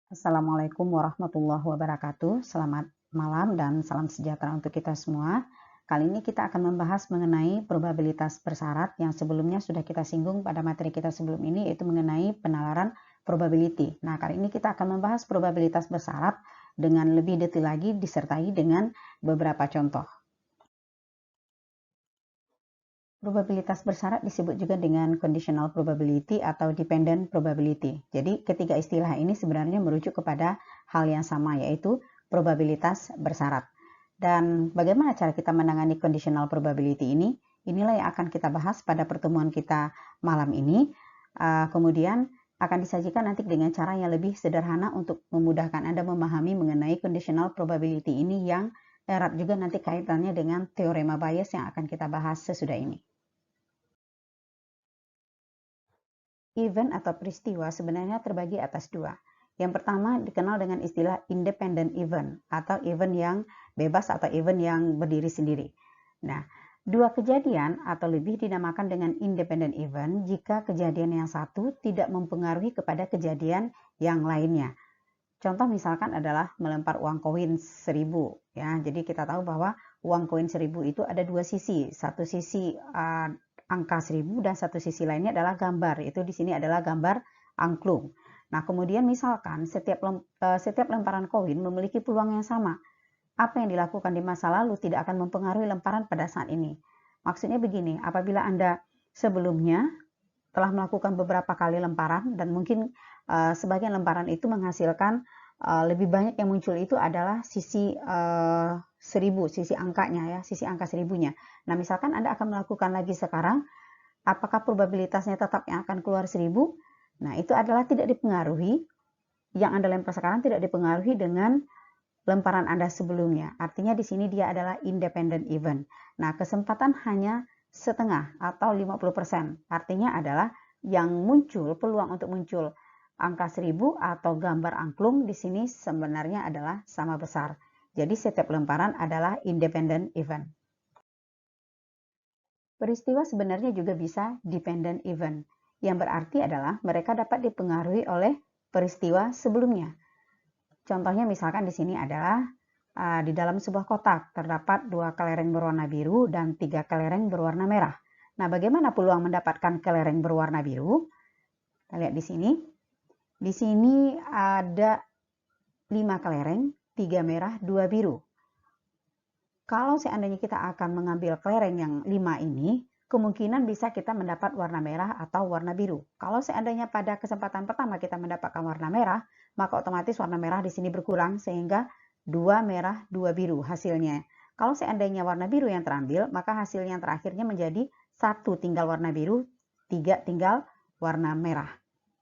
Assalamualaikum warahmatullahi wabarakatuh. Selamat malam dan salam sejahtera untuk kita semua. Kali ini kita akan membahas mengenai probabilitas bersyarat yang sebelumnya sudah kita singgung pada materi kita sebelum ini, yaitu mengenai penalaran probability. Nah, kali ini kita akan membahas probabilitas bersyarat dengan lebih detail lagi disertai dengan beberapa contoh. Probabilitas bersyarat disebut juga dengan conditional probability atau dependent probability. Jadi ketiga istilah ini sebenarnya merujuk kepada hal yang sama, yaitu probabilitas bersyarat. Dan bagaimana cara kita menangani conditional probability ini? Inilah yang akan kita bahas pada pertemuan kita malam ini. Kemudian akan disajikan nanti dengan cara yang lebih sederhana untuk memudahkan Anda memahami mengenai conditional probability ini yang erat juga nanti kaitannya dengan teorema Bayes yang akan kita bahas sesudah ini. Event atau peristiwa sebenarnya terbagi atas dua. Yang pertama dikenal dengan istilah independent event atau event yang bebas atau event yang berdiri sendiri. Nah, dua kejadian atau lebih dinamakan dengan independent event jika kejadian yang satu tidak mempengaruhi kepada kejadian yang lainnya. Contoh misalkan adalah melempar uang koin 1000 ya. Jadi kita tahu bahwa uang koin 1000 itu ada dua sisi. Satu sisi angka 1000 dan satu sisi lainnya adalah gambar. Itu di sini adalah gambar angklung. Nah, kemudian misalkan setiap lemparan koin memiliki peluang yang sama. Apa yang dilakukan di masa lalu tidak akan mempengaruhi lemparan pada saat ini. Maksudnya begini, apabila Anda sebelumnya telah melakukan beberapa kali lemparan dan mungkin sebagian lemparan itu menghasilkan lebih banyak yang muncul itu adalah sisi 1000, sisi angkanya ya, sisi angka 1000-nya. Nah, misalkan Anda akan melakukan lagi sekarang, apakah probabilitasnya tetap yang akan keluar 1000? Nah, itu adalah tidak dipengaruhi, yang Anda lempar sekarang tidak dipengaruhi dengan lemparan Anda sebelumnya. Artinya di sini dia adalah independent event. Nah, kesempatan hanya setengah atau 50%. Artinya adalah yang muncul, peluang untuk muncul angka 1000 atau gambar angklung di sini sebenarnya adalah sama besar. Jadi setiap lemparan adalah independent event. Peristiwa sebenarnya juga bisa dependent event, yang berarti adalah mereka dapat dipengaruhi oleh peristiwa sebelumnya. Contohnya misalkan di sini adalah di dalam sebuah kotak terdapat 2 kelereng berwarna biru dan 3 kelereng berwarna merah. Nah, bagaimana peluang mendapatkan kelereng berwarna biru? Kita lihat di sini. Di sini ada 5 kelereng, 3 merah, 2 biru. Kalau seandainya kita akan mengambil kelereng yang 5 ini, kemungkinan bisa kita mendapat warna merah atau warna biru. Kalau seandainya pada kesempatan pertama kita mendapatkan warna merah, maka otomatis warna merah di sini berkurang sehingga 2 merah, 2 biru hasilnya. Kalau seandainya warna biru yang terambil, maka hasil yang terakhirnya menjadi 1 tinggal warna biru, 3 tinggal warna merah.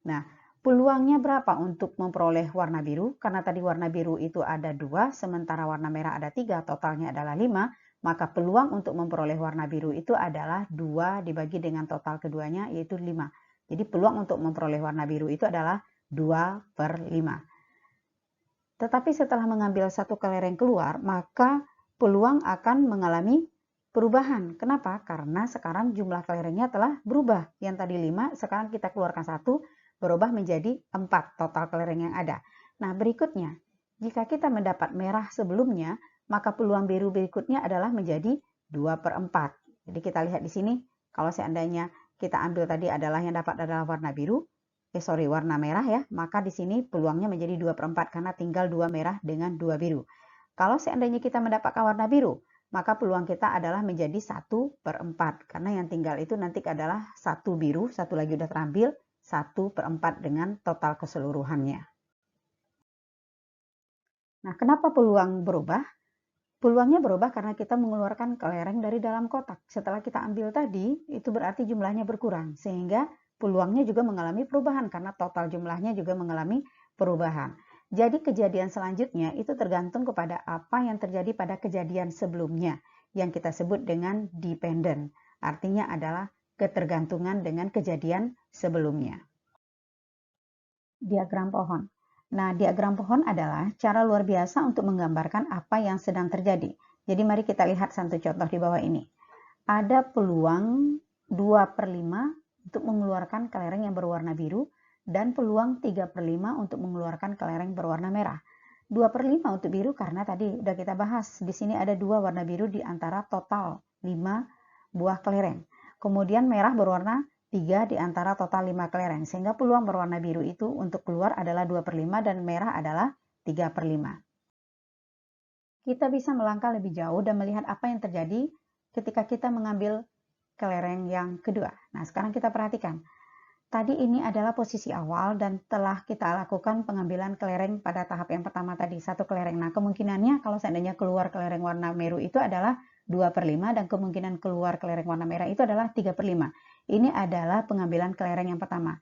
Nah, peluangnya berapa untuk memperoleh warna biru? Karena tadi warna biru itu ada 2, sementara warna merah ada 3, totalnya adalah 5, maka peluang untuk memperoleh warna biru itu adalah 2 dibagi dengan total keduanya, yaitu 5. Jadi peluang untuk memperoleh warna biru itu adalah 2/5. Tetapi setelah mengambil satu kelereng keluar, maka peluang akan mengalami perubahan. Kenapa? Karena sekarang jumlah kelerengnya telah berubah. Yang tadi 5, sekarang kita keluarkan 1, berubah menjadi 4 total kelereng yang ada. Nah, berikutnya, jika kita mendapat merah sebelumnya, maka peluang biru berikutnya adalah menjadi 2/4. Jadi kita lihat di sini, kalau seandainya kita ambil tadi adalah yang dapat adalah warna biru, warna merah ya, maka di sini peluangnya menjadi 2/4 karena tinggal 2 merah dengan 2 biru. Kalau seandainya kita mendapatkan warna biru, maka peluang kita adalah menjadi 1/4 karena yang tinggal itu nanti adalah 1 biru, 1 lagi udah terambil, 1/4 dengan total keseluruhannya. Nah, kenapa peluang berubah? Peluangnya berubah karena kita mengeluarkan kelereng dari dalam kotak. Setelah kita ambil tadi, itu berarti jumlahnya berkurang. Sehingga peluangnya juga mengalami perubahan karena total jumlahnya juga mengalami perubahan. Jadi kejadian selanjutnya itu tergantung kepada apa yang terjadi pada kejadian sebelumnya yang kita sebut dengan dependent. Artinya adalah ketergantungan dengan kejadian sebelumnya. Diagram pohon. Nah, diagram pohon adalah cara luar biasa untuk menggambarkan apa yang sedang terjadi. Jadi mari kita lihat satu contoh di bawah ini. Ada peluang 2/5 untuk mengeluarkan kelereng yang berwarna biru dan peluang 3/5 untuk mengeluarkan kelereng berwarna merah. 2/5 untuk biru karena tadi udah kita bahas, di sini ada 2 warna biru di antara total 5 buah kelereng. Kemudian merah berwarna 3 di antara total 5 kelereng, sehingga peluang berwarna biru itu untuk keluar adalah 2/5 dan merah adalah 3/5. Kita bisa melangkah lebih jauh dan melihat apa yang terjadi ketika kita mengambil kelereng yang kedua. Nah, sekarang kita perhatikan. Tadi ini adalah posisi awal dan telah kita lakukan pengambilan kelereng pada tahap yang pertama tadi, 1 kelereng. Nah, kemungkinannya kalau seandainya keluar kelereng warna biru itu adalah 2/5 dan kemungkinan keluar kelereng warna merah itu adalah 3/5. Ini adalah pengambilan kelereng yang pertama.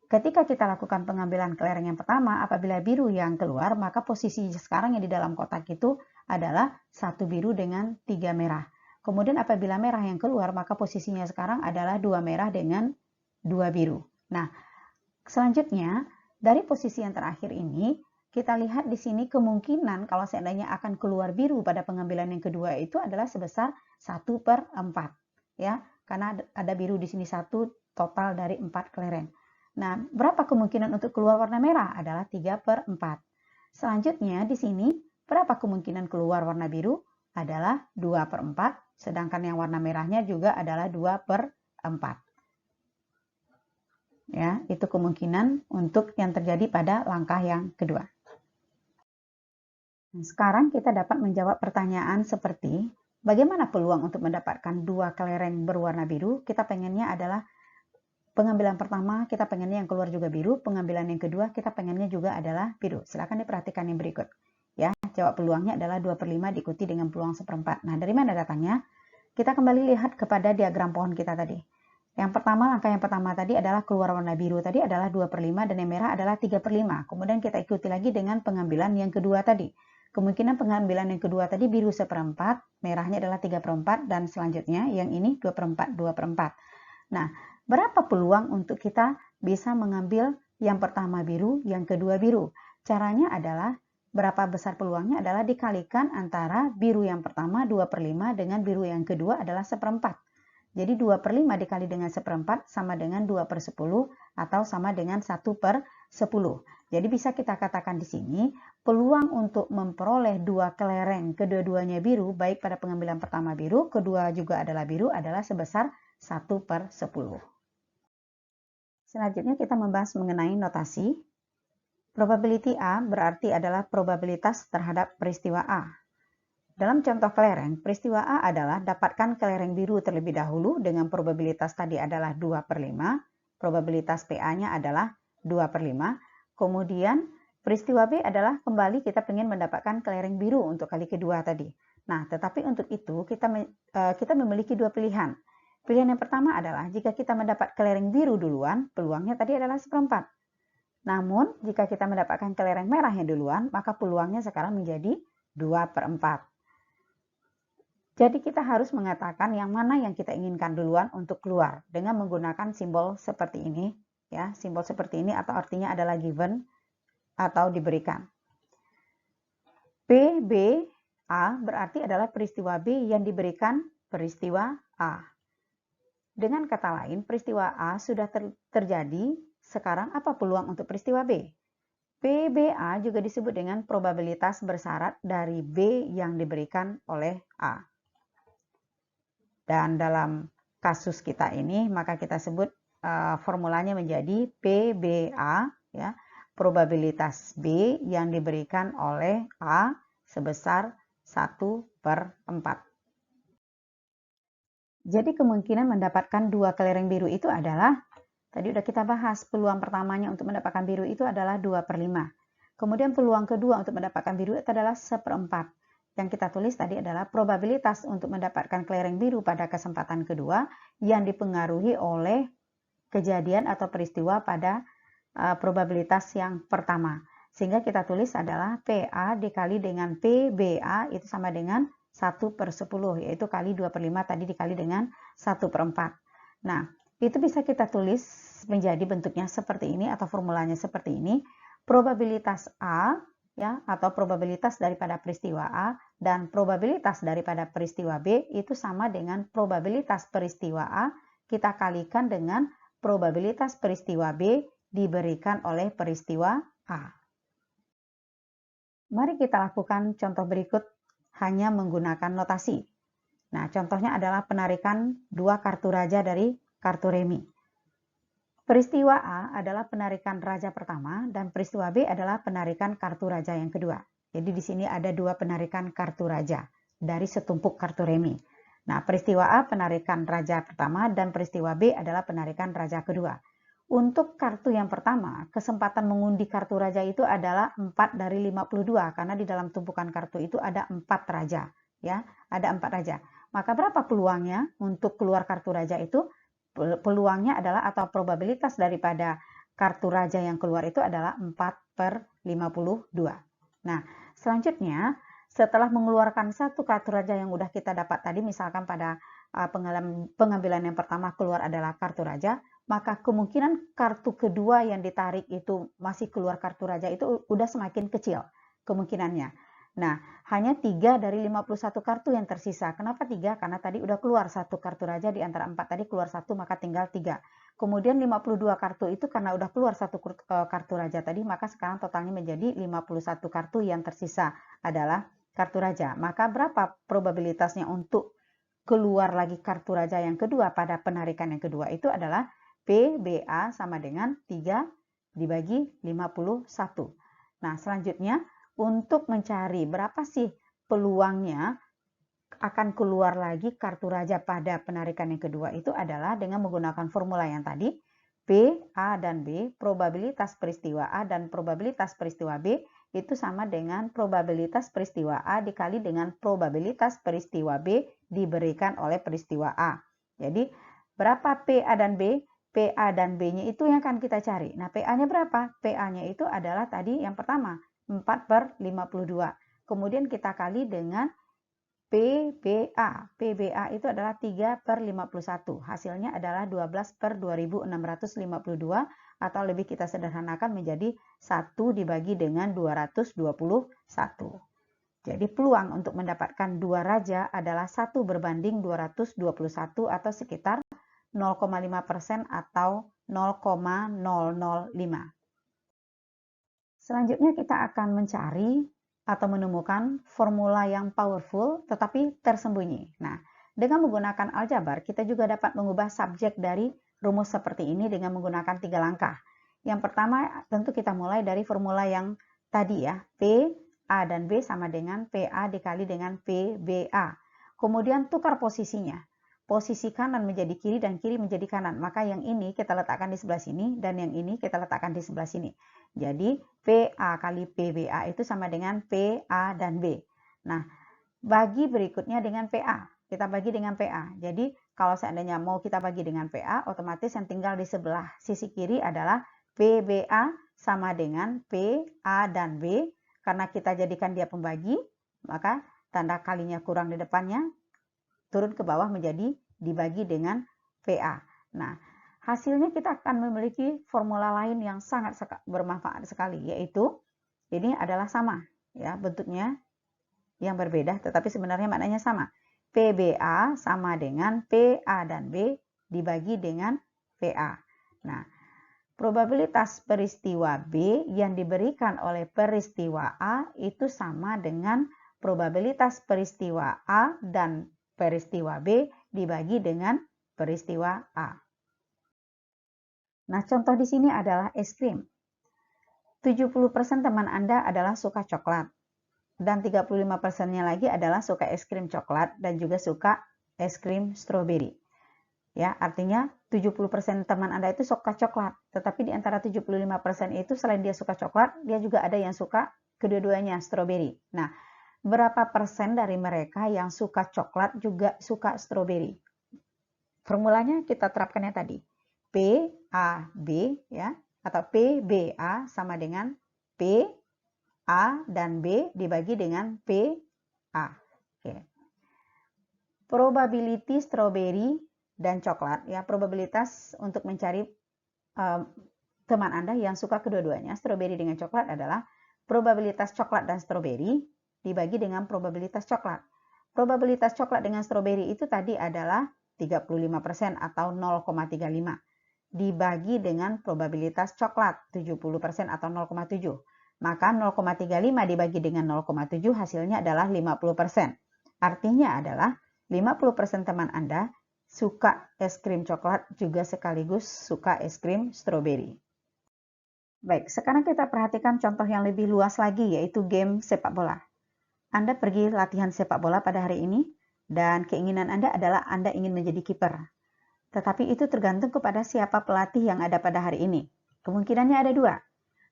Ketika kita lakukan pengambilan kelereng yang pertama, apabila biru yang keluar, maka posisi sekarang yang di dalam kotak itu adalah 1 biru dengan 3 merah. Kemudian apabila merah yang keluar, maka posisinya sekarang adalah 2 merah dengan 2 biru. Nah, selanjutnya dari posisi yang terakhir ini, kita lihat di sini kemungkinan kalau seandainya akan keluar biru pada pengambilan yang kedua itu adalah sebesar 1/4. Ya, karena ada biru di sini 1 total dari 4 kelereng. Nah, berapa kemungkinan untuk keluar warna merah? Adalah 3/4. Selanjutnya di sini, berapa kemungkinan keluar warna biru? Adalah 2/4, sedangkan yang warna merahnya juga adalah 2/4. Ya, itu kemungkinan untuk yang terjadi pada langkah yang kedua. Nah, sekarang kita dapat menjawab pertanyaan seperti, bagaimana peluang untuk mendapatkan 2 kelereng berwarna biru? Kita pengennya adalah pengambilan pertama kita pengennya yang keluar juga biru, pengambilan yang kedua kita pengennya juga adalah biru. Silakan diperhatikan yang berikut. Ya, jawab peluangnya adalah 2/5 diikuti dengan peluang 1/4. Nah, dari mana datangnya? Kita kembali lihat kepada diagram pohon kita tadi. Yang pertama, langkah yang pertama tadi adalah keluar warna biru tadi adalah 2/5 dan yang merah adalah 3/5. Kemudian kita ikuti lagi dengan pengambilan yang kedua tadi. Kemungkinan pengambilan yang kedua tadi biru 1/4, merahnya adalah 3/4 dan selanjutnya yang ini 2/4, 2/4. Nah, berapa peluang untuk kita bisa mengambil yang pertama biru, yang kedua biru? Caranya adalah berapa besar peluangnya adalah dikalikan antara biru yang pertama 2/5 dengan biru yang kedua adalah 1/4. Jadi 2/5 dikali dengan 1/4 sama dengan 2/10 atau sama dengan 1/10. Jadi bisa kita katakan di sini peluang untuk memperoleh 2 kelereng kedua-duanya biru, baik pada pengambilan pertama biru, kedua juga adalah biru, adalah sebesar 1/10. Selanjutnya kita membahas mengenai notasi. Probability A berarti adalah probabilitas terhadap peristiwa A. Dalam contoh kelereng, peristiwa A adalah dapatkan kelereng biru terlebih dahulu dengan probabilitas tadi adalah 2/5. Probabilitas PA-nya adalah 2/5. Kemudian peristiwa B adalah kembali kita ingin mendapatkan kelereng biru untuk kali kedua tadi. Nah, tetapi untuk itu kita memiliki 2 pilihan. Pilihan yang pertama adalah jika kita mendapat kelereng biru duluan, peluangnya tadi adalah 1/4. Namun, jika kita mendapatkan kelereng merah yang duluan, maka peluangnya sekarang menjadi 2/4. Jadi kita harus mengatakan yang mana yang kita inginkan duluan untuk keluar dengan menggunakan simbol seperti ini, ya, simbol seperti ini atau artinya adalah given atau diberikan. PBA berarti adalah peristiwa B yang diberikan peristiwa A. Dengan kata lain, peristiwa A sudah terjadi, sekarang apa peluang untuk peristiwa B? PBA juga disebut dengan probabilitas bersyarat dari B yang diberikan oleh A. Dan dalam kasus kita ini, maka kita sebut formulanya menjadi PBA, ya, probabilitas B yang diberikan oleh A sebesar 1/4. Jadi kemungkinan mendapatkan 2 kelereng biru itu adalah, tadi udah kita bahas, peluang pertamanya untuk mendapatkan biru itu adalah 2/5. Kemudian peluang kedua untuk mendapatkan biru itu adalah 1/4. Yang kita tulis tadi adalah probabilitas untuk mendapatkan kelereng biru pada kesempatan kedua yang dipengaruhi oleh kejadian atau peristiwa pada probabilitas yang pertama. Sehingga kita tulis adalah PA dikali dengan PBA itu sama dengan 1/10, yaitu kali 2/5 tadi dikali dengan 1/4. Nah, itu bisa kita tulis menjadi bentuknya seperti ini atau formulanya seperti ini. Probabilitas A, ya, atau probabilitas daripada peristiwa A dan probabilitas daripada peristiwa B itu sama dengan probabilitas peristiwa A kita kalikan dengan probabilitas peristiwa B diberikan oleh peristiwa A. Mari kita lakukan contoh berikut hanya menggunakan notasi. Nah, contohnya adalah penarikan 2 kartu raja dari kartu remi. Peristiwa A adalah penarikan raja pertama dan peristiwa B adalah penarikan kartu raja yang kedua. Jadi di sini ada 2 penarikan kartu raja dari setumpuk kartu remi. Nah, peristiwa A penarikan raja pertama dan peristiwa B adalah penarikan raja kedua. Untuk kartu yang pertama, kesempatan mengundi kartu raja itu adalah 4 dari 52 karena di dalam tumpukan kartu itu ada 4 raja, ya, ada 4 raja. Maka berapa peluangnya untuk keluar kartu raja itu? Peluangnya adalah atau probabilitas daripada kartu raja yang keluar itu adalah 4/52. Nah, selanjutnya setelah mengeluarkan satu kartu raja yang udah kita dapat tadi, misalkan pada pengambilan yang pertama keluar adalah kartu raja, maka kemungkinan kartu kedua yang ditarik itu masih keluar kartu raja itu udah semakin kecil kemungkinannya. Nah, hanya 3 dari 51 kartu yang tersisa. Kenapa 3? Karena tadi udah keluar satu kartu raja di antara 4 tadi keluar satu, maka tinggal 3. Kemudian 52 kartu itu karena udah keluar satu kartu raja tadi, maka sekarang totalnya menjadi 51 kartu yang tersisa adalah kartu raja. Maka berapa probabilitasnya untuk keluar lagi kartu raja yang kedua pada penarikan yang kedua? Itu adalah PBA sama dengan 3 dibagi 51. Nah, selanjutnya untuk mencari berapa sih peluangnya akan keluar lagi kartu raja pada penarikan yang kedua itu adalah dengan menggunakan formula yang tadi, P, A, dan B, probabilitas peristiwa A dan probabilitas peristiwa B itu sama dengan probabilitas peristiwa A dikali dengan probabilitas peristiwa B diberikan oleh peristiwa A. Jadi, berapa P, A, dan B? P, A, dan B-nya itu yang akan kita cari. Nah, PA-nya berapa? PA-nya itu adalah tadi yang pertama, 4/52. Kemudian kita kali dengan PBA. PBA itu adalah 3/51. Hasilnya adalah 12/2652 atau lebih kita sederhanakan menjadi 1 dibagi dengan 221. Jadi peluang untuk mendapatkan 2 raja adalah 1 berbanding 221 atau sekitar 0,5% atau 0,005. Selanjutnya kita akan mencari atau menemukan formula yang powerful tetapi tersembunyi. Nah, dengan menggunakan aljabar, kita juga dapat mengubah subjek dari rumus seperti ini dengan menggunakan 3 langkah. Yang pertama, tentu kita mulai dari formula yang tadi ya, P, A, dan B sama dengan PA dikali dengan PBA. Kemudian tukar posisinya. Posisi kanan menjadi kiri dan kiri menjadi kanan. Maka yang ini kita letakkan di sebelah sini dan yang ini kita letakkan di sebelah sini. Jadi PA kali PBA itu sama dengan PA dan B. Nah, bagi berikutnya dengan PA. Kita bagi dengan PA. Jadi kalau seandainya mau kita bagi dengan PA, otomatis yang tinggal di sebelah sisi kiri adalah PBA sama dengan PA dan B. Karena kita jadikan dia pembagi, maka tanda kalinya kurang di depannya, turun ke bawah menjadi dibagi dengan PA. Nah, hasilnya kita akan memiliki formula lain yang sangat bermanfaat sekali, yaitu ini adalah sama, ya, bentuknya yang berbeda, tetapi sebenarnya maknanya sama. PBA sama dengan PA dan B dibagi dengan PA. Nah, probabilitas peristiwa B yang diberikan oleh peristiwa A itu sama dengan probabilitas peristiwa A dan peristiwa B dibagi dengan peristiwa A. Nah, contoh di sini adalah es krim. 70% teman Anda adalah suka coklat. Dan 35%-nya lagi adalah suka es krim coklat dan juga suka es krim stroberi. Ya, artinya 70% teman Anda itu suka coklat. Tetapi di antara 75% itu selain dia suka coklat, dia juga ada yang suka kedua-duanya stroberi. Nah, berapa persen dari mereka yang suka coklat juga suka stroberi? Formulanya kita terapkan yang tadi. PAB ya, atau PBA sama dengan P A dan B dibagi dengan PA. Oke. Probability strawberry dan coklat ya, probabilitas untuk mencari teman Anda yang suka kedua-duanya, strawberry dengan coklat adalah probabilitas coklat dan strawberry dibagi dengan probabilitas coklat. Probabilitas coklat dengan strawberry itu tadi adalah 35% atau 0,35. dibagi dengan probabilitas coklat 70% atau 0,7. Maka 0,35 dibagi dengan 0,7 hasilnya adalah 50%. Artinya adalah 50% teman Anda suka es krim coklat juga sekaligus suka es krim stroberi. Baik, sekarang kita perhatikan contoh yang lebih luas lagi, yaitu game sepak bola. Anda pergi latihan sepak bola pada hari ini, dan keinginan Anda adalah Anda ingin menjadi kiper. Tetapi itu tergantung kepada siapa pelatih yang ada pada hari ini. Kemungkinannya ada dua.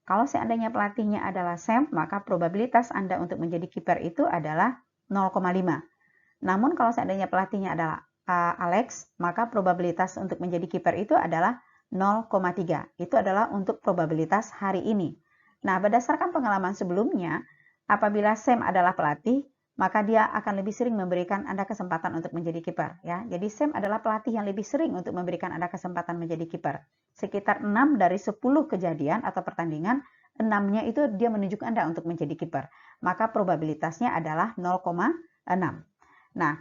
Kalau seandainya pelatihnya adalah Sam, maka probabilitas Anda untuk menjadi kiper itu adalah 0,5. Namun kalau seandainya pelatihnya adalah Alex, maka probabilitas untuk menjadi kiper itu adalah 0,3. Itu adalah untuk probabilitas hari ini. Nah, berdasarkan pengalaman sebelumnya, apabila Sam adalah pelatih, maka dia akan lebih sering memberikan Anda kesempatan untuk menjadi kiper. Ya. Jadi Sam adalah pelatih yang lebih sering untuk memberikan Anda kesempatan menjadi kiper. Sekitar 6 dari 10 kejadian atau pertandingan, 6-nya itu dia menunjuk Anda untuk menjadi kiper. Maka probabilitasnya adalah 0,6. Nah,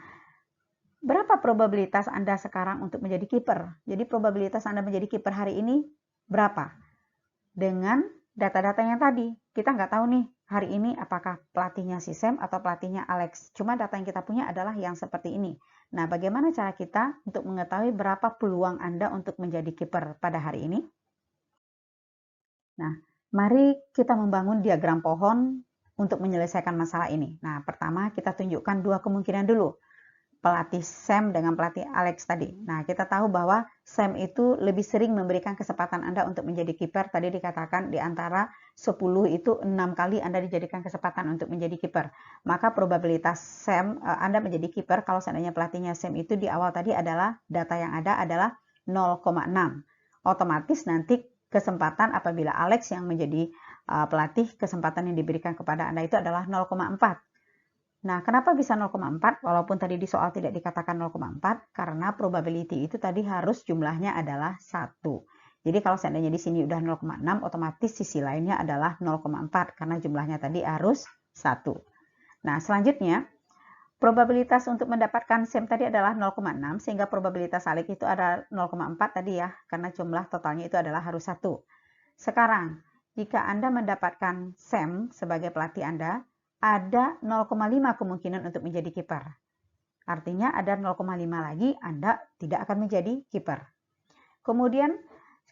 berapa probabilitas Anda sekarang untuk menjadi kiper? Jadi probabilitas Anda menjadi kiper hari ini berapa? Dengan data-data yang tadi. Kita nggak tahu nih hari ini apakah pelatihnya si Sam atau pelatihnya Alex. Cuma data yang kita punya adalah yang seperti ini. Nah, bagaimana cara kita untuk mengetahui berapa peluang Anda untuk menjadi kiper pada hari ini? Nah, mari kita membangun diagram pohon untuk menyelesaikan masalah ini. Nah, pertama kita tunjukkan dua kemungkinan dulu. Pelatih Sam dengan pelatih Alex tadi. Nah, kita tahu bahwa Sam itu lebih sering memberikan kesempatan Anda untuk menjadi kiper. Tadi dikatakan di antara 10 itu 6 kali Anda dijadikan kesempatan untuk menjadi kiper. Maka probabilitas Sam Anda menjadi kiper kalau seandainya pelatihnya Sam itu di awal tadi adalah data yang ada adalah 0,6. Otomatis nanti kesempatan apabila Alex yang menjadi pelatih, kesempatan yang diberikan kepada Anda itu adalah 0,4. Nah, kenapa bisa 0,4? Walaupun tadi di soal tidak dikatakan 0,4, karena probability itu tadi harus jumlahnya adalah 1. Jadi kalau seandainya di sini udah 0,6, otomatis sisi lainnya adalah 0,4, karena jumlahnya tadi harus 1. Nah, selanjutnya, probabilitas untuk mendapatkan Sam tadi adalah 0,6, sehingga probabilitas Alex itu ada 0,4 tadi ya, karena jumlah totalnya itu adalah harus 1. Sekarang, jika Anda mendapatkan Sam sebagai pelatih Anda, ada 0,5 kemungkinan untuk menjadi kiper. Artinya ada 0,5 lagi Anda tidak akan menjadi kiper. Kemudian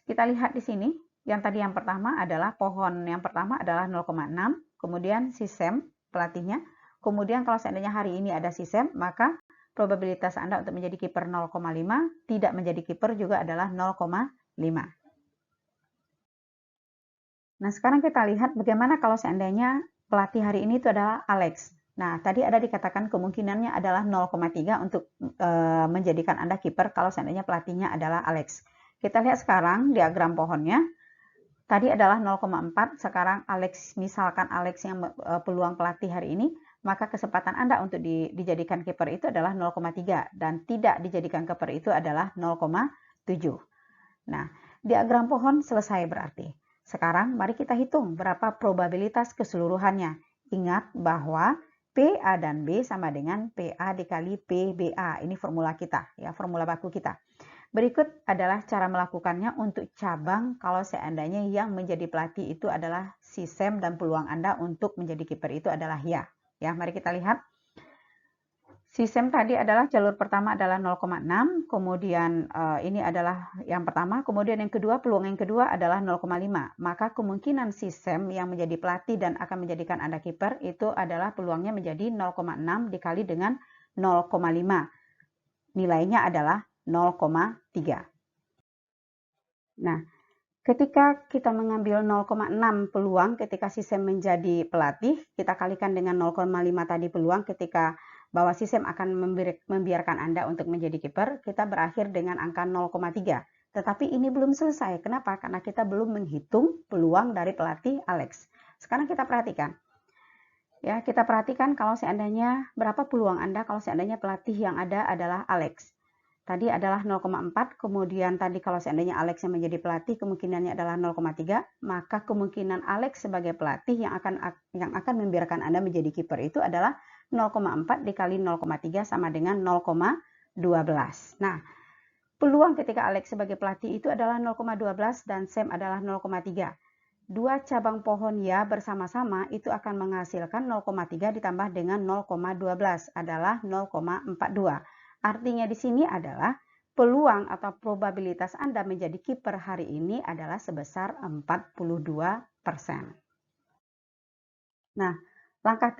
kita lihat di sini, yang tadi yang pertama adalah pohon yang pertama adalah 0,6, kemudian si Sam pelatihnya. Kemudian kalau seandainya hari ini ada si Sam, maka probabilitas Anda untuk menjadi kiper 0,5, tidak menjadi kiper juga adalah 0,5. Nah, sekarang kita lihat bagaimana kalau seandainya pelatih hari ini itu adalah Alex. Nah, tadi ada dikatakan kemungkinannya adalah 0,3 untuk menjadikan Anda kiper kalau seandainya pelatihnya adalah Alex. Kita lihat sekarang diagram pohonnya. Tadi adalah 0,4, sekarang Alex, misalkan Alex yang peluang pelatih hari ini, maka kesempatan Anda untuk dijadikan kiper itu adalah 0,3 dan tidak dijadikan kiper itu adalah 0,7. Nah, diagram pohon selesai berarti. Sekarang mari kita hitung berapa probabilitas keseluruhannya. Ingat bahwa PA dan B sama dengan PA dikali PBA. Ini formula kita, ya, formula baku kita. Berikut adalah cara melakukannya untuk cabang kalau seandainya yang menjadi pelatih itu adalah si Sam dan peluang Anda untuk menjadi kiper itu adalah ya. Ya, mari kita lihat. Si Sam tadi adalah jalur pertama adalah 0,6, kemudian ini adalah yang pertama, kemudian yang kedua, peluang yang kedua adalah 0,5. Maka kemungkinan si Sam yang menjadi pelatih dan akan menjadikan Anda kiper itu adalah peluangnya menjadi 0,6 dikali dengan 0,5. Nilainya adalah 0,3. Nah, ketika kita mengambil 0,6 peluang ketika si Sam menjadi pelatih, kita kalikan dengan 0,5 tadi peluang ketika bahwa sistem akan membiarkan Anda untuk menjadi kiper, kita berakhir dengan angka 0,3. Tetapi ini belum selesai. Kenapa? Karena kita belum menghitung peluang dari pelatih Alex. Sekarang kita perhatikan. Ya, kita perhatikan kalau seandainya berapa peluang Anda kalau seandainya pelatih yang ada adalah Alex. Tadi adalah 0,4, kemudian tadi kalau seandainya Alex yang menjadi pelatih kemungkinannya adalah 0,3, maka kemungkinan Alex sebagai pelatih yang akan membiarkan Anda menjadi kiper itu adalah 0,4 dikali 0,3 sama dengan 0,12. Nah, Peluang ketika Alex sebagai pelatih itu adalah 0,12 dan Sam adalah 0,3. Dua cabang pohon ya bersama-sama itu akan menghasilkan 0,3 ditambah dengan 0,12 adalah 0,42. Artinya di sini adalah peluang atau probabilitas Anda menjadi kiper hari ini adalah sebesar 42%. Nah, langkah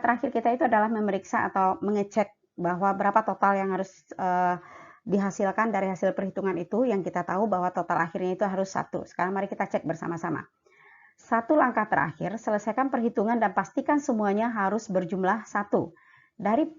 terakhir kita itu adalah memeriksa atau mengecek bahwa berapa total yang harus dihasilkan dari hasil perhitungan itu, yang kita tahu bahwa total akhirnya itu harus 1. Sekarang mari kita cek bersama-sama. Satu langkah terakhir, selesaikan perhitungan dan pastikan semuanya harus berjumlah 1. Dari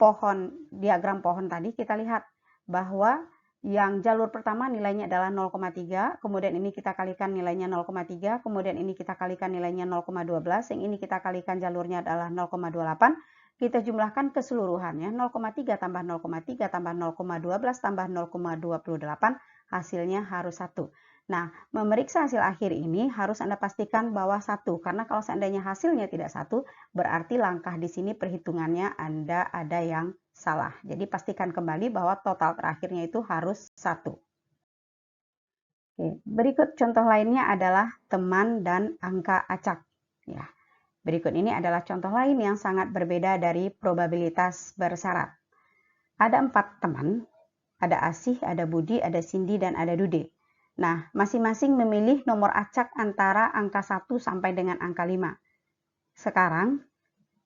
diagram pohon tadi kita lihat bahwa yang jalur pertama nilainya adalah 0,3, kemudian ini kita kalikan nilainya 0,3, kemudian ini kita kalikan nilainya 0,12, yang ini kita kalikan jalurnya adalah 0,28, kita jumlahkan keseluruhannya 0,3 tambah 0,3 tambah 0,12 tambah 0,28 hasilnya harus 1. Nah, memeriksa hasil akhir ini harus Anda pastikan bahwa 1, karena kalau seandainya hasilnya tidak 1, berarti langkah di sini perhitungannya Anda ada yang salah. Jadi pastikan kembali bahwa total terakhirnya itu harus 1. Oke, berikut contoh lainnya adalah teman dan angka acak. Ya. Berikut ini adalah contoh lain yang sangat berbeda dari probabilitas bersyarat. Ada 4 teman, ada Asih, ada Budi, ada Cindy, dan ada Dude. Nah, masing-masing memilih nomor acak antara angka 1 sampai dengan angka 5. Sekarang,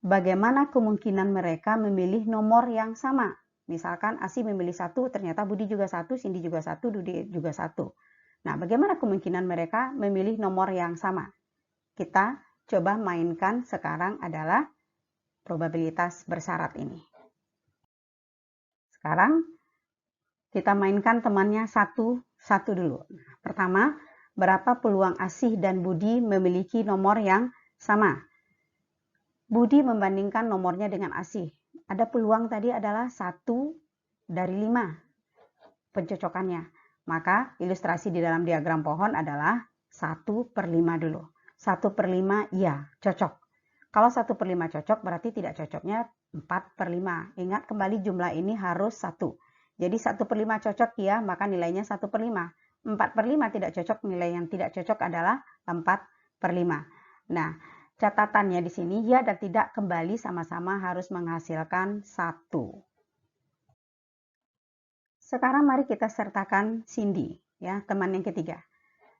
bagaimana kemungkinan mereka memilih nomor yang sama? Misalkan Asih memilih 1, ternyata Budi juga 1, Cindy juga 1, Dude juga 1. Nah, bagaimana kemungkinan mereka memilih nomor yang sama? Kita coba mainkan sekarang adalah probabilitas bersyarat ini. Sekarang kita mainkan temannya satu dulu. Pertama, berapa peluang Asih dan Budi memiliki nomor yang sama? Budi membandingkan nomornya dengan Asih. Ada peluang tadi adalah 1 dari 5 pencocokannya. Maka ilustrasi di dalam diagram pohon adalah 1/5 dulu. 1/5 iya, cocok. Kalau 1/5 cocok, berarti tidak cocoknya 4/5. Ingat kembali jumlah ini harus 1. Jadi 1/5 cocok ya, maka nilainya 1/5. 4/5 tidak cocok, nilai yang tidak cocok adalah 4/5. Nah, catatannya di sini ya dan tidak kembali sama-sama harus menghasilkan 1. Sekarang mari kita sertakan Cindy, ya, teman yang ketiga.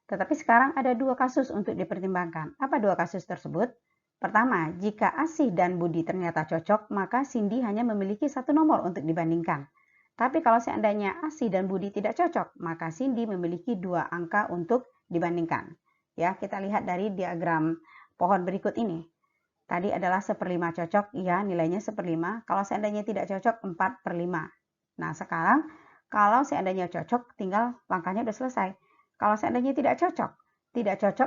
Tetapi sekarang ada 2 kasus untuk dipertimbangkan. Apa 2 kasus tersebut? Pertama, jika Asih dan Budi ternyata cocok, maka Cindy hanya memiliki 1 nomor untuk dibandingkan. Tapi kalau seandainya Asih dan Budi tidak cocok, maka Cindy memiliki 2 angka untuk dibandingkan. Ya, kita lihat dari diagram pohon berikut ini. Tadi adalah 1/5 cocok, ya nilainya 1/5. Kalau seandainya tidak cocok, 4/5. Nah, sekarang kalau seandainya cocok, tinggal langkahnya sudah selesai. Kalau seandainya tidak cocok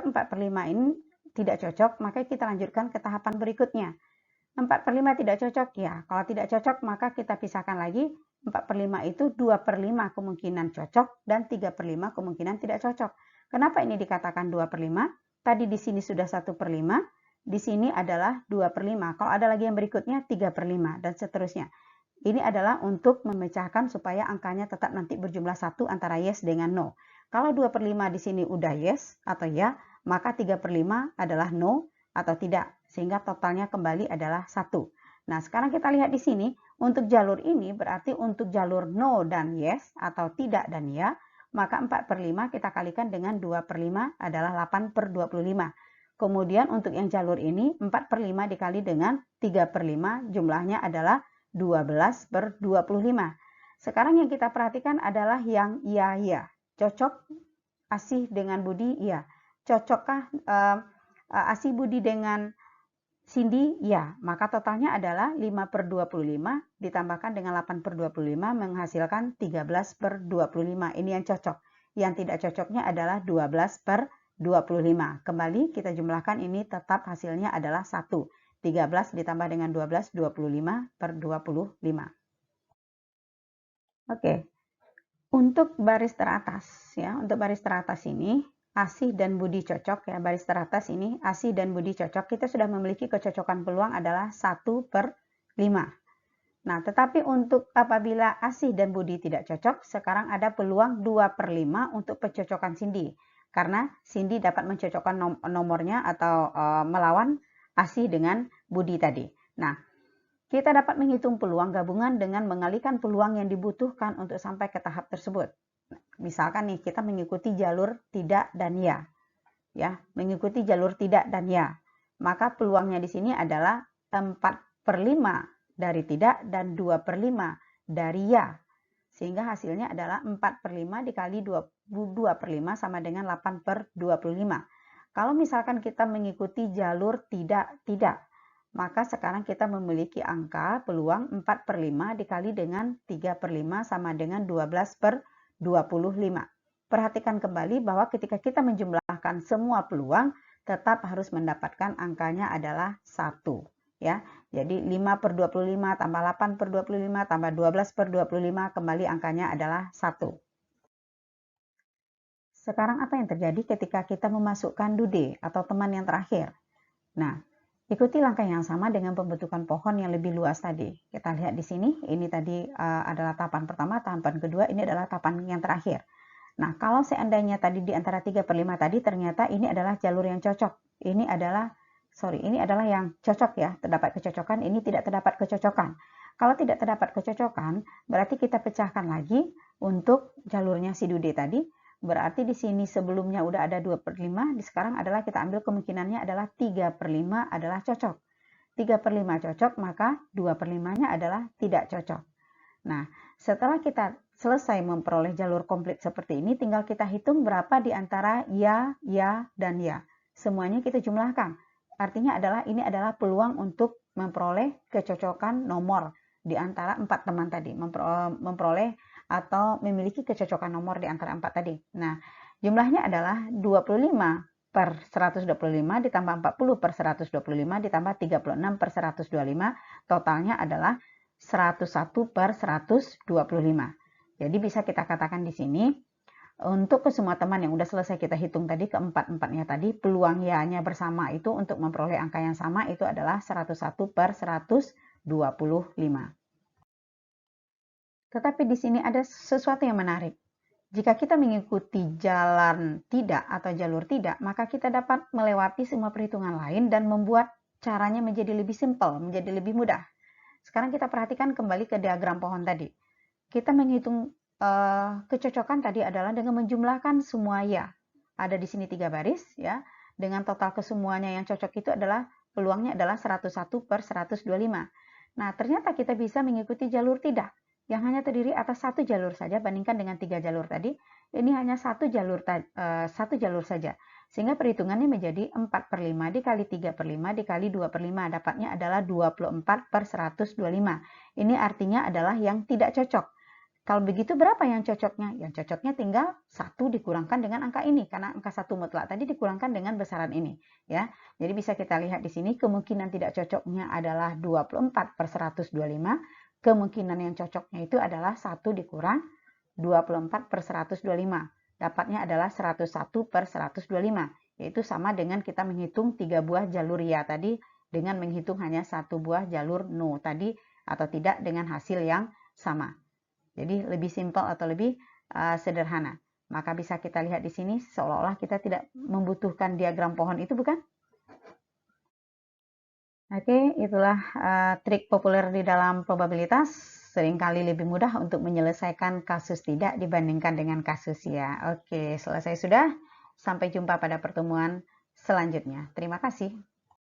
4/5 ini tidak cocok, maka kita lanjutkan ke tahapan berikutnya. 4/5 tidak cocok ya. Kalau tidak cocok, maka kita pisahkan lagi. 4/5 itu 2/5 kemungkinan cocok dan 3/5 kemungkinan tidak cocok. Kenapa ini dikatakan 2/5? Tadi di sini sudah 1/5, di sini adalah 2/5. Kalau ada lagi yang berikutnya 3/5 dan seterusnya. Ini adalah untuk memecahkan supaya angkanya tetap nanti berjumlah 1 antara yes dengan no. Kalau 2/5 di sini udah yes atau ya, maka 3/5 adalah no atau tidak. Sehingga totalnya kembali adalah 1. Nah, sekarang kita lihat di sini, untuk jalur ini berarti untuk jalur no dan yes atau tidak dan ya, maka 4/5 kita kalikan dengan 2/5 adalah 8/25. Kemudian untuk yang jalur ini, 4/5 dikali dengan 3/5 jumlahnya adalah 12/25. Sekarang yang kita perhatikan adalah yang iya. Cocok Asih dengan Budi? Iya. Cocokkah Asih Budi dengan Cindy? Iya. Maka totalnya adalah 5/25 ditambahkan dengan 8/25 menghasilkan 13/25. Ini yang cocok. Yang tidak cocoknya adalah 12/25. Kembali kita jumlahkan, ini tetap hasilnya adalah 1. 13 ditambah dengan 12, 25/25. Oke. Untuk baris teratas ya, untuk baris teratas ini Asih dan Budi cocok ya, baris teratas ini Asih dan Budi cocok. Kita sudah memiliki kecocokan peluang adalah 1/5. Nah, tetapi untuk apabila Asih dan Budi tidak cocok, sekarang ada peluang 2/5 untuk pencocokan Cindy. Karena Cindy dapat mencocokkan nomornya atau melawan Asih dengan Budi tadi. Nah, kita dapat menghitung peluang gabungan dengan mengalihkan peluang yang dibutuhkan untuk sampai ke tahap tersebut. Misalkan nih, kita mengikuti jalur tidak dan ya. Ya, mengikuti jalur tidak dan ya. Maka peluangnya di sini adalah 4/5 dari tidak dan 2/5 dari ya. Sehingga hasilnya adalah 4/5 dikali 2/5 sama dengan 8/25. Kalau misalkan kita mengikuti jalur tidak, maka sekarang kita memiliki angka peluang 4/5 dikali dengan 3/5 sama dengan 12/25. Perhatikan kembali bahwa ketika kita menjumlahkan semua peluang, tetap harus mendapatkan angkanya adalah 1. Ya, jadi 5/25 tambah 8/25 tambah 12/25 kembali angkanya adalah 1. Sekarang apa yang terjadi ketika kita memasukkan dude atau teman yang terakhir? Nah, ikuti langkah yang sama dengan pembentukan pohon yang lebih luas tadi. Kita lihat di sini, ini tadi adalah tahapan pertama, tahapan kedua, ini adalah tahapan yang terakhir. Nah, kalau seandainya tadi di antara 3/5 tadi ternyata ini adalah jalur yang cocok. Ini adalah yang cocok ya, terdapat kecocokan, ini tidak terdapat kecocokan. Kalau tidak terdapat kecocokan, berarti kita pecahkan lagi untuk jalurnya si dude tadi. Berarti di sini sebelumnya udah ada 2/5, di sekarang adalah kita ambil kemungkinannya adalah 3/5 adalah cocok. 3/5 cocok, maka 2/5-nya adalah tidak cocok. Nah, setelah kita selesai memperoleh jalur komplit seperti ini, tinggal kita hitung berapa di antara ya, dan ya. Semuanya kita jumlahkan. Artinya ini adalah peluang untuk memperoleh kecocokan nomor di antara 4 teman tadi. Memperoleh atau memiliki kecocokan nomor di antara 4 tadi. Nah, jumlahnya adalah 25/125 ditambah 40/125 ditambah 36/125. Totalnya adalah 101/125. Jadi bisa kita katakan di sini, untuk ke semua teman yang udah selesai kita hitung tadi, keempat-empatnya tadi, peluang ya-nya bersama itu untuk memperoleh angka yang sama itu adalah 101/125. Tetapi di sini ada sesuatu yang menarik. Jika kita mengikuti jalan tidak atau jalur tidak, maka kita dapat melewati semua perhitungan lain dan membuat caranya menjadi lebih simpel, menjadi lebih mudah. Sekarang kita perhatikan kembali ke diagram pohon tadi. Kita menghitung kecocokan tadi adalah dengan menjumlahkan semua ya. Ada di sini 3 baris ya. Dengan total kesemuanya yang cocok itu adalah peluangnya adalah 101/125. Nah, ternyata kita bisa mengikuti jalur tidak yang hanya terdiri atas 1 jalur saja bandingkan dengan 3 jalur tadi. Ini hanya 1 jalur saja. Sehingga perhitungannya menjadi 4/5 dikali 3/5 dikali 2/5. Dapatnya adalah 24/125. Ini artinya adalah yang tidak cocok. Kalau begitu berapa yang cocoknya? Yang cocoknya tinggal 1 dikurangkan dengan angka ini. Karena angka 1 mutlak tadi dikurangkan dengan besaran ini. Ya. Jadi bisa kita lihat di sini kemungkinan tidak cocoknya adalah 24/125. Kemungkinan yang cocoknya itu adalah 1 dikurang 24/125. Dapatnya adalah 101/125. Yaitu sama dengan kita menghitung 3 buah jalur ya tadi dengan menghitung hanya 1 buah jalur no tadi atau tidak dengan hasil yang sama. Jadi lebih simpel atau lebih sederhana. Maka bisa kita lihat di sini seolah-olah kita tidak membutuhkan diagram pohon itu, bukan? Oke, itulah trik populer di dalam probabilitas. Seringkali lebih mudah untuk menyelesaikan kasus tidak dibandingkan dengan kasus ya. Oke, selesai sudah. Sampai jumpa pada pertemuan selanjutnya. Terima kasih.